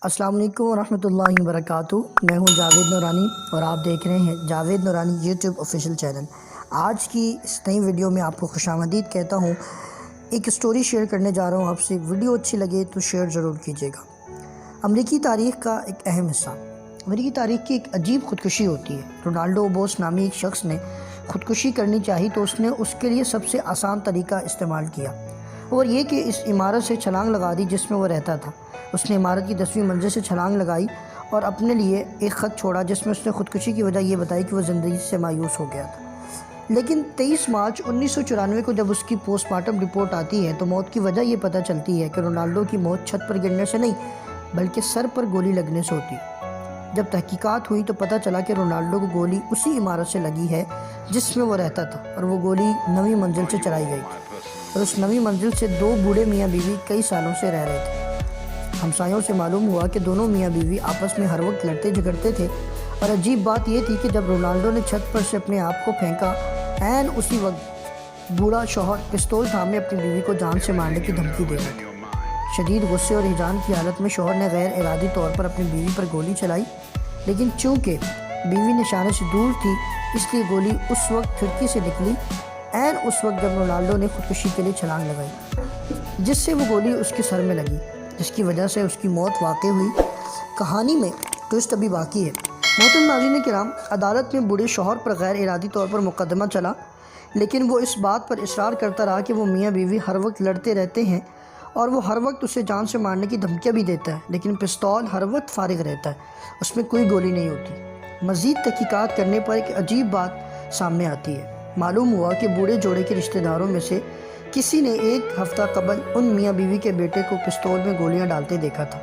السلام علیکم ورحمۃ اللہ وبرکاتہ۔ میں ہوں جاوید نورانی اور آپ دیکھ رہے ہیں جاوید نورانی یوٹیوب آفیشیل چینل۔ آج کی اس نئی ویڈیو میں آپ کو خوش آمدید کہتا ہوں۔ ایک سٹوری شیئر کرنے جا رہا ہوں آپ سے، ویڈیو اچھی لگے تو شیئر ضرور کیجیے گا۔ امریکی تاریخ کا ایک اہم حصہ۔ امریکی تاریخ کی ایک عجیب خودکشی ہوتی ہے۔ رونالڈو بوس نامی ایک شخص نے خودکشی کرنی چاہی تو اس نے اس کے لیے سب سے آسان طریقہ استعمال کیا، اور یہ کہ اس عمارت سے چھلانگ لگا دی جس میں وہ رہتا تھا۔ اس نے عمارت کی 10ویں منزل سے چھلانگ لگائی اور اپنے لیے ایک خط چھوڑا جس میں اس نے خودکشی کی وجہ یہ بتائی کہ وہ زندگی سے مایوس ہو گیا تھا۔ لیکن 23 مارچ 1994 کو جب اس کی پوسٹ مارٹم رپورٹ آتی ہے تو موت کی وجہ یہ پتہ چلتی ہے کہ رونالڈو کی موت چھت پر گرنے سے نہیں بلکہ سر پر گولی لگنے سے ہوتی۔ جب تحقیقات ہوئی تو پتہ چلا کہ رونالڈو کو گولی اسی عمارت سے لگی ہے جس میں وہ رہتا تھا، اور وہ گولی 9ویں منزل سے چلائی گئی تھی، اور اس 9ویں منزل سے 2 بوڑھے میاں بیوی کئی سالوں سے رہ رہے تھے۔ ہمسایوں سے معلوم ہوا کہ دونوں میاں بیوی آپس میں ہر وقت لڑتے جھگڑتے تھے، اور عجیب بات یہ تھی کہ جب رونالڈو نے چھت پر سے اپنے آپ کو پھینکا، عین اسی وقت بوڑھا شوہر پستول تھامے اپنی بیوی کو جان سے مارنے کی دھمکی دے رہا تھا۔ شدید غصے اور ہیجان کی حالت میں شوہر نے غیر ارادی طور پر اپنی بیوی پر گولی چلائی، لیکن چونکہ بیوی نشانے سے دور تھی اس لیے گولی اس وقت کھڑکی سے نکلی، عین اس وقت جب رونالڈو نے خودکشی کے لیے چھلانگ لگائی، جس سے وہ گولی اس کے سر میں لگی، جس کی وجہ سے اس کی موت واقع ہوئی۔ کہانی میں ٹوسٹ ابھی باقی ہے۔ محترم ناظرین کرام، عدالت میں بوڑھے شوہر پر غیر ارادی طور پر مقدمہ چلا، لیکن وہ اس بات پر اصرار کرتا رہا کہ وہ میاں بیوی ہر وقت لڑتے رہتے ہیں اور وہ ہر وقت اسے جان سے مارنے کی دھمکیاں بھی دیتا ہے، لیکن پستول ہر وقت فارغ رہتا ہے، اس میں کوئی گولی نہیں ہوتی۔ مزید تحقیقات کرنے پر ایک عجیب بات سامنے آتی ہے۔ معلوم ہوا کہ بوڑھے جوڑے کے رشتہ داروں میں سے کسی نے 1 ہفتہ قبل ان میاں بیوی کے بیٹے کو پستول میں گولیاں ڈالتے دیکھا تھا۔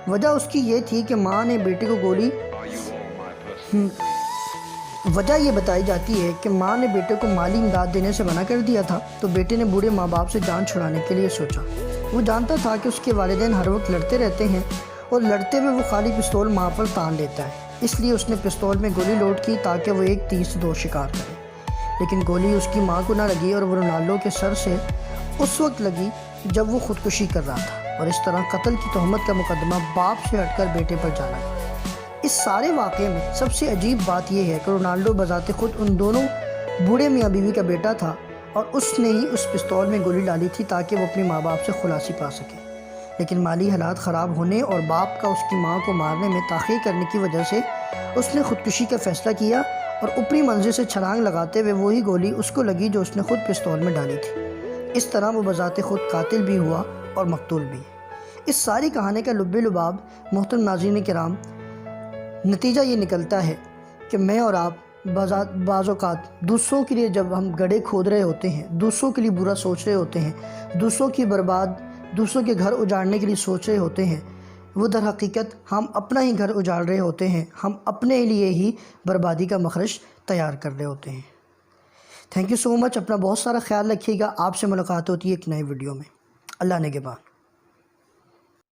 وجہ اس کی یہ تھی کہ ماں نے بیٹے کو وجہ یہ بتائی جاتی ہے کہ ماں نے بیٹے کو مالی امداد دینے سے منع کر دیا تھا، تو بیٹے نے بوڑھے ماں باپ سے جان چھڑانے کے لیے سوچا۔ وہ جانتا تھا کہ اس کے والدین ہر وقت لڑتے رہتے ہیں اور لڑتے ہوئے وہ خالی پستول ماں پر تان لیتا ہے، اس لیے اس نے پستول میں گولی لوڈ کی تاکہ وہ ایک تیر سے 2 شکار کرے۔ لیکن گولی اس کی ماں کو نہ لگی اور وہ رونالڈو کے سر سے اس وقت لگی جب وہ خودکشی کر رہا تھا، اور اس طرح قتل کی تہمت کا مقدمہ باپ سے ہٹ کر بیٹے پر جا لگا۔ اس سارے واقعے میں سب سے عجیب بات یہ ہے کہ رونالڈو بذات خود ان دونوں بوڑھے میاں بیوی کا بیٹا تھا، اور اس نے ہی اس پستول میں گولی ڈالی تھی تاکہ وہ اپنے ماں باپ سے خلاصی پا سکے۔ لیکن مالی حالات خراب ہونے اور باپ کا اس کی ماں کو مارنے میں تاخیر کرنے کی وجہ سے اس نے خودکشی کا فیصلہ کیا، اور اوپری منزل سے چھلانگ لگاتے ہوئے وہی گولی اس کو لگی جو اس نے خود پستول میں ڈالی تھی۔ اس طرح وہ بذات خود قاتل بھی ہوا اور مقتول بھی۔ اس ساری کہانی کا لب لباب محترم ناظرین کرام، نتیجہ یہ نکلتا ہے کہ میں اور آپ بعض اوقات دوسروں کے لیے جب ہم گڑھے کھود رہے ہوتے ہیں، دوسروں کے لیے برا سوچ رہے ہوتے ہیں، دوسروں کے گھر اجاڑنے کے لیے سوچ رہے ہوتے ہیں، وہ در حقیقت ہم اپنا ہی گھر اجاڑ رہے ہوتے ہیں، ہم اپنے لیے ہی بربادی کا مخرج تیار کر رہے ہوتے ہیں۔ تھینک یو سو مچ۔ اپنا بہت سارا خیال رکھیے گا۔ آپ سے ملاقات ہوتی ہے ایک نئے ویڈیو میں۔ اللہ نگہبان۔